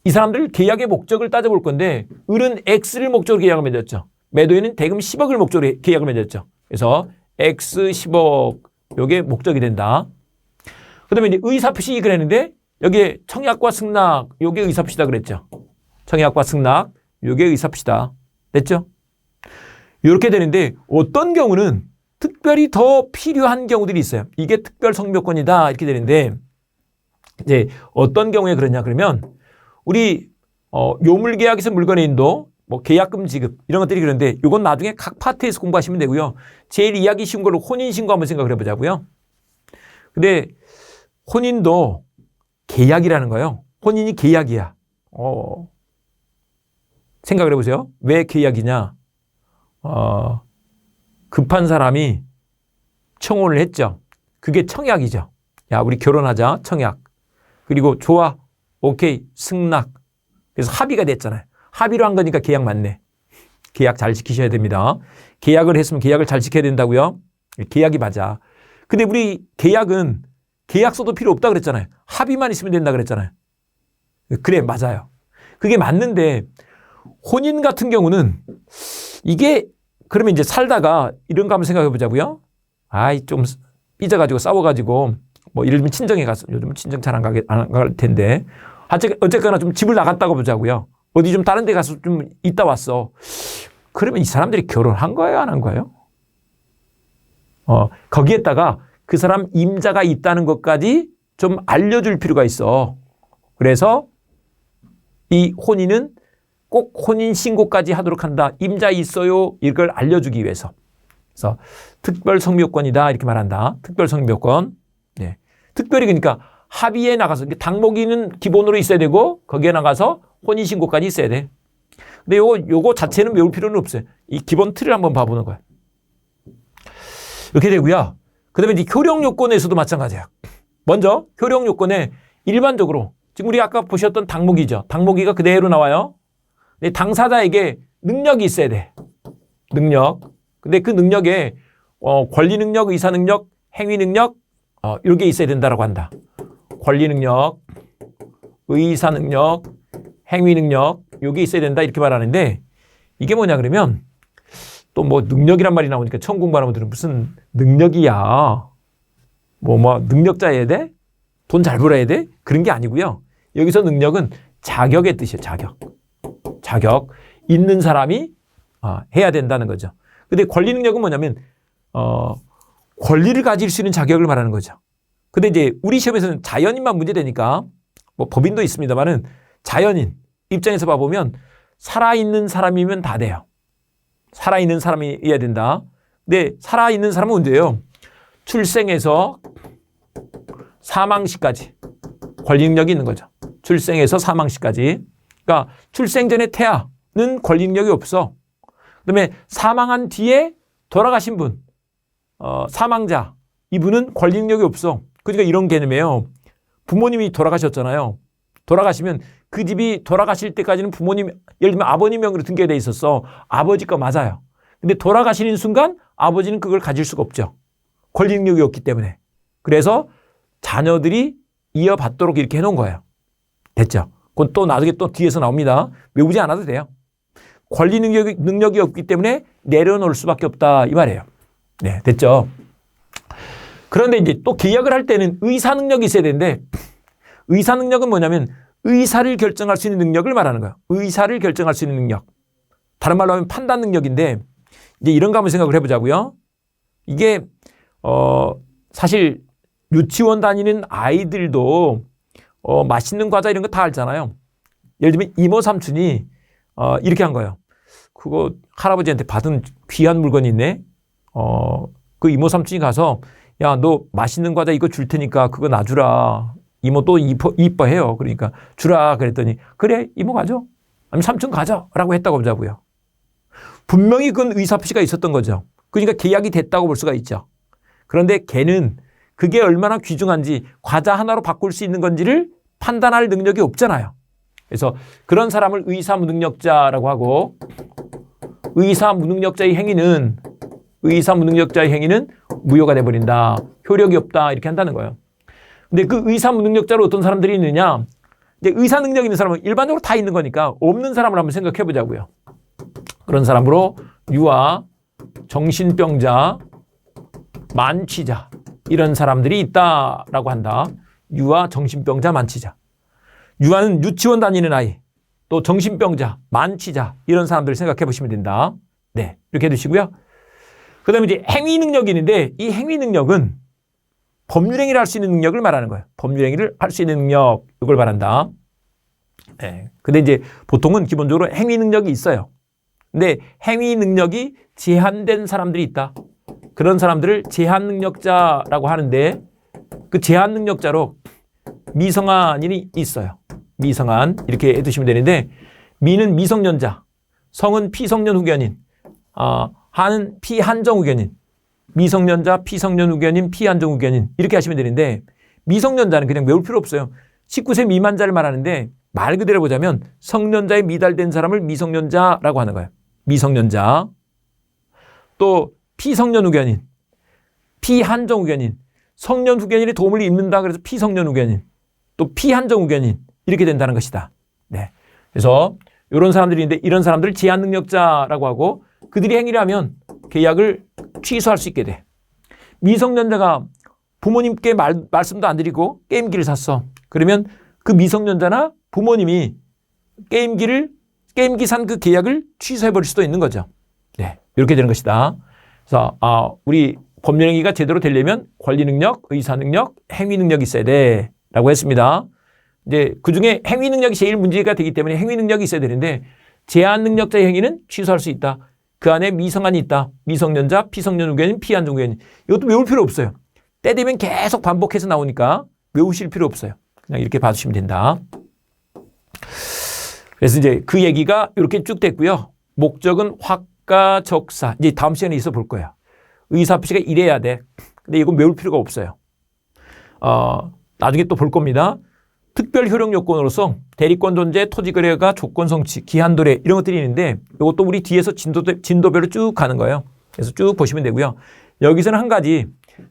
이 사람들 계약의 목적을 따져볼 건데 을은 X를 목적으로 계약을 맺었죠. 매도인은 대금 10억을 목적으로 계약을 맺었죠. 그래서 X 10억 요게 목적이 된다. 그 다음에 이제 의사표시 그랬는데 여기에 청약과 승낙 요게 의사표시다 그랬죠. 청약과 승낙 요게 의사표시다. 됐죠? 이렇게 되는데 어떤 경우는 특별히 더 필요한 경우들이 있어요. 이게 특별 성립요건이다 이렇게 되는데 이제 어떤 경우에 그러냐 그러면 우리 요물계약에서 물건의 인도 뭐 계약금 지급 이런 것들이 그런데 이건 나중에 각 파트에서 공부하시면 되고요. 제일 이해하기 쉬운 걸로 혼인신고 한번 생각을 해보자고요. 근데 혼인도 계약이라는 거예요. 혼인이 계약이야. 생각을 해보세요. 왜 계약이냐? 급한 사람이 청혼을 했죠. 그게 청약이죠. 야, 우리 결혼하자. 청약. 그리고 좋아. 오케이. 승낙. 그래서 합의가 됐잖아요. 합의로 한 거니까 계약 맞네. 계약 잘 지키셔야 됩니다. 계약을 했으면 계약을 잘 지켜야 된다고요. 계약이 맞아. 근데 우리 계약은 계약서도 필요 없다 그랬잖아요. 합의만 있으면 된다 그랬잖아요. 그래, 맞아요. 그게 맞는데 혼인 같은 경우는 이게 그러면 이제 살다가 이런 거 한번 생각해 보자고요. 아이 좀 삐져가지고 싸워가지고 뭐 예를 들면 친정에 가서 요즘은 친정 잘 안 갈 텐데 어쨌거나 좀 집을 나갔다고 보자고요. 어디 좀 다른 데 가서 좀 있다 왔어. 그러면 이 사람들이 결혼한 거예요, 안 한 거예요? 거기에다가 그 사람 임자가 있다는 것까지 좀 알려줄 필요가 있어. 그래서 이 혼인은 꼭 혼인신고까지 하도록 한다. 임자 있어요. 이걸 알려주기 위해서. 그래서 특별성립요건이다. 이렇게 말한다. 특별성립요건. 네. 특별히 그러니까 합의에 나가서 당목이는 기본으로 있어야 되고 거기에 나가서 혼인신고까지 있어야 돼. 근데 요거 자체는 외울 필요는 없어요. 이 기본 틀을 한번 봐보는 거야. 이렇게 되고요. 그 다음에 이제 효력요건에서도 마찬가지야. 먼저 효력요건에 일반적으로 지금 우리 아까 보셨던 당목이죠. 당목이가 그대로 나와요. 당사자에게 능력이 있어야 돼. 능력. 근데 그 능력에 권리 능력, 의사 능력, 행위 능력 이렇게 있어야 된다라고 한다. 권리 능력, 의사 능력, 행위 능력 이게 있어야 된다 이렇게 말하는데 이게 뭐냐 그러면 또 뭐 능력이란 말이 나오니까 처음 공부하는 분들은 무슨 능력이야. 뭐 능력자여야 돼? 돈 잘 벌어야 돼? 그런 게 아니고요. 여기서 능력은 자격의 뜻이에요. 자격. 있는 사람이 해야 된다는 거죠. 근데 권리 능력은 뭐냐면 권리를 가질 수 있는 자격을 말하는 거죠. 근데 이제 우리 시험에서는 자연인만 문제되니까 뭐 법인도 있습니다만은 자연인 입장에서 봐보면 살아있는 사람이면 다 돼요. 살아있는 사람이어야 된다. 근데 살아있는 사람은 문제예요. 출생에서 사망 시까지 권리 능력이 있는 거죠. 출생에서 사망 시까지. 그러니까 출생 전에 태아는 권리 능력이 없어. 그다음에 사망한 뒤에 돌아가신 분, 사망자 이분은 권리 능력이 없어. 그러니까 이런 개념이에요. 부모님이 돌아가셨잖아요. 돌아가시면 그 집이 돌아가실 때까지는 부모님, 예를 들면 아버님 명의로 등기돼 있었어. 아버지 거 맞아요. 근데 돌아가시는 순간 아버지는 그걸 가질 수가 없죠. 권리 능력이 없기 때문에. 그래서 자녀들이 이어받도록 이렇게 해놓은 거예요. 됐죠? 그건 또 나중에 또 뒤에서 나옵니다. 외우지 않아도 돼요. 권리 능력이 없기 때문에 내려놓을 수밖에 없다 이 말이에요. 네, 됐죠? 그런데 이제 또 계약을 할 때는 의사 능력이 있어야 되는데 의사 능력은 뭐냐면 의사를 결정할 수 있는 능력을 말하는 거예요. 의사를 결정할 수 있는 능력. 다른 말로 하면 판단 능력인데 이제 이런 거 한번 생각을 해보자고요. 이게 사실 유치원 다니는 아이들도 맛있는 과자 이런 거 다 알잖아요. 예를 들면 이모 삼촌이 이렇게 한 거예요. 그거 할아버지한테 받은 귀한 물건이 있네. 그 이모 삼촌이 가서 야, 너 맛있는 과자 이거 줄 테니까 그거 놔주라. 이모 또 이뻐해요. 그러니까 주라 그랬더니 그래 이모 가져. 아니면 삼촌 가져 라고 했다고 보자고요. 분명히 그건 의사표시가 있었던 거죠. 그러니까 계약이 됐다고 볼 수가 있죠. 그런데 걔는 그게 얼마나 귀중한지 과자 하나로 바꿀 수 있는 건지를 판단할 능력이 없잖아요. 그래서 그런 사람을 의사무능력자라고 하고 의사무능력자의 행위는 무효가 돼버린다. 효력이 없다. 이렇게 한다는 거예요. 근데 그 의사무능력자로 어떤 사람들이 있느냐? 이제 의사 능력 있는 사람은 일반적으로 다 있는 거니까 없는 사람을 한번 생각해 보자고요. 그런 사람으로 유아, 정신병자, 만취자 이런 사람들이 있다라고 한다. 유아, 정신병자, 만취자. 유아는 유치원 다니는 아이, 또 정신병자, 만취자 이런 사람들을 생각해 보시면 된다. 네, 이렇게 해두시고요. 그 다음에 이제 행위 능력이 있는데 이 행위 능력은 법률행위를 할 수 있는 능력을 말하는 거예요. 법률행위를 할 수 있는 능력, 이걸 말한다. 네. 근데 이제 보통은 기본적으로 행위 능력이 있어요. 근데 행위 능력이 제한된 사람들이 있다. 그런 사람들을 제한 능력자라고 하는데 그 제한 능력자로 미성한이 있어요. 미성한 이렇게 해두시면 되는데 미는 미성년자, 성은 피성년 후견인, 한은 피한정 후견인, 미성년자, 피성년 후견인, 피한정 후견인 이렇게 하시면 되는데 미성년자는 그냥 외울 필요 없어요. 19세 미만자를 말하는데 말 그대로 보자면 성년자에 미달된 사람을 미성년자라고 하는 거예요. 미성년자. 또 피성년 후견인, 피한정 후견인, 성년 후견인의 도움을 입는다 그래서 피성년 후견인, 또 피한정 후견인 이렇게 된다는 것이다. 네. 그래서 이런 사람들이 있는데 이런 사람들을 제한 능력자라고 하고 그들이 행위를 하면 계약을 취소할 수 있게 돼. 미성년자가 부모님께 말씀도 안 드리고 게임기를 샀어. 그러면 그 미성년자나 부모님이 게임기 산 그 계약을 취소해버릴 수도 있는 거죠. 네, 이렇게 되는 것이다. 그래서 우리 법률행위가 제대로 되려면 권리능력, 의사능력, 행위능력이 있어야 돼라고 했습니다. 이제 그중에 행위능력이 제일 문제가 되기 때문에 행위능력이 있어야 되는데 제한능력자의 행위는 취소할 수 있다. 그 안에 미성한이 있다. 미성년자, 피성년 후견인, 피한정 후견인. 이것도 외울 필요 없어요. 때 되면 계속 반복해서 나오니까 외우실 필요 없어요. 그냥 이렇게 봐주시면 된다. 그래서 이제 그 얘기가 이렇게 쭉 됐고요. 목적은 확가, 적사. 이제 다음 시간에 있어 볼 거예요. 의사표시가 이래야 돼. 근데 이건 외울 필요가 없어요. 나중에 또 볼 겁니다. 특별 효력 요건으로서 대리권 존재, 토지 거래가 조건 성취, 기한 도래 이런 것들이 있는데 이것도 우리 뒤에서 진도별로 쭉 가는 거예요. 그래서 쭉 보시면 되고요. 여기서는 한 가지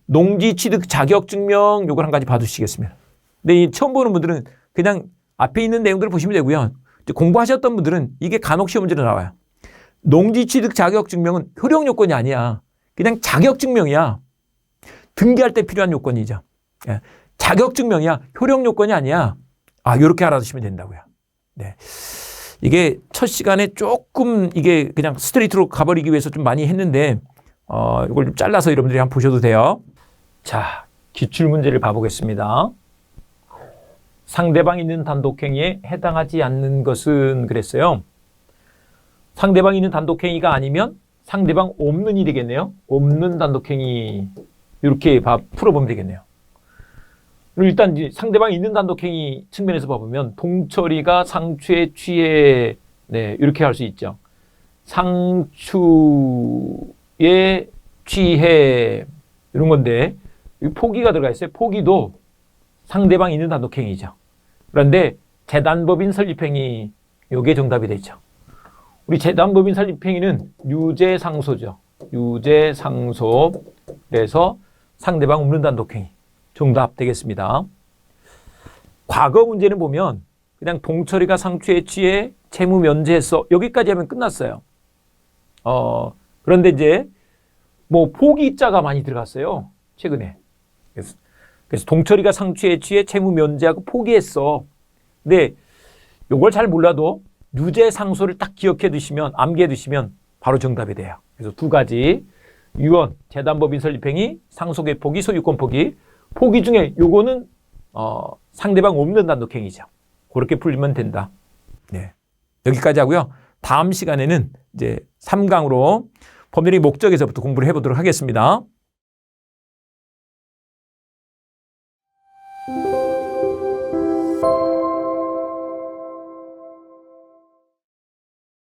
농지 취득 자격 증명 요걸 한 가지 봐주시겠습니다. 근데 이 처음 보는 분들은 그냥 앞에 있는 내용들을 보시면 되고요. 공부하셨던 분들은 이게 간혹 시험 문제로 나와요. 농지 취득 자격 증명은 효력 요건이 아니야. 그냥 자격 증명이야. 등기할 때 필요한 요건이죠. 자격 증명이야. 효력 요건이 아니야. 이렇게 알아두시면 된다고요. 네. 이게 첫 시간에 조금 이게 그냥 스트레이트로 가버리기 위해서 좀 많이 했는데, 이걸 좀 잘라서 여러분들이 한번 보셔도 돼요. 자, 기출문제를 봐보겠습니다. 상대방 있는 단독행위에 해당하지 않는 것은 그랬어요. 상대방 있는 단독행위가 아니면 상대방 없는 이 되겠네요. 없는 단독행위. 이렇게 풀어보면 되겠네요. 일단 이제 상대방 있는 단독행위 측면에서 봐보면 동철이가 상추에 취해 네 이렇게 할 수 있죠. 상추에 취해 이런 건데 포기가 들어가 있어요. 포기도 상대방 있는 단독행위죠. 그런데 재단법인 설립행위 이게 정답이 되죠. 우리 재단법인 설립행위는 유죄상소죠. 유죄상소. 그래서 상대방 없는 단독행위. 정답 되겠습니다. 과거 문제는 보면 그냥 동철이가 상추에 취해 채무 면제했어. 여기까지 하면 끝났어요. 그런데 이제 뭐 포기자가 많이 들어갔어요. 최근에. 그래서 동철이가 상추에 취해 채무 면제하고 포기했어. 근데 이걸 잘 몰라도 유죄 상소를 딱 기억해 두시면 암기해 두시면 바로 정답이 돼요. 그래서 두 가지 유언, 재단법인 설립행위, 상속의 포기, 소유권 포기. 포기 중에 요거는 상대방 없는 단독행위죠. 그렇게 풀리면 된다. 네. 여기까지 하고요. 다음 시간에는 이제 3강으로 법률의 목적에서부터 공부를 해보도록 하겠습니다.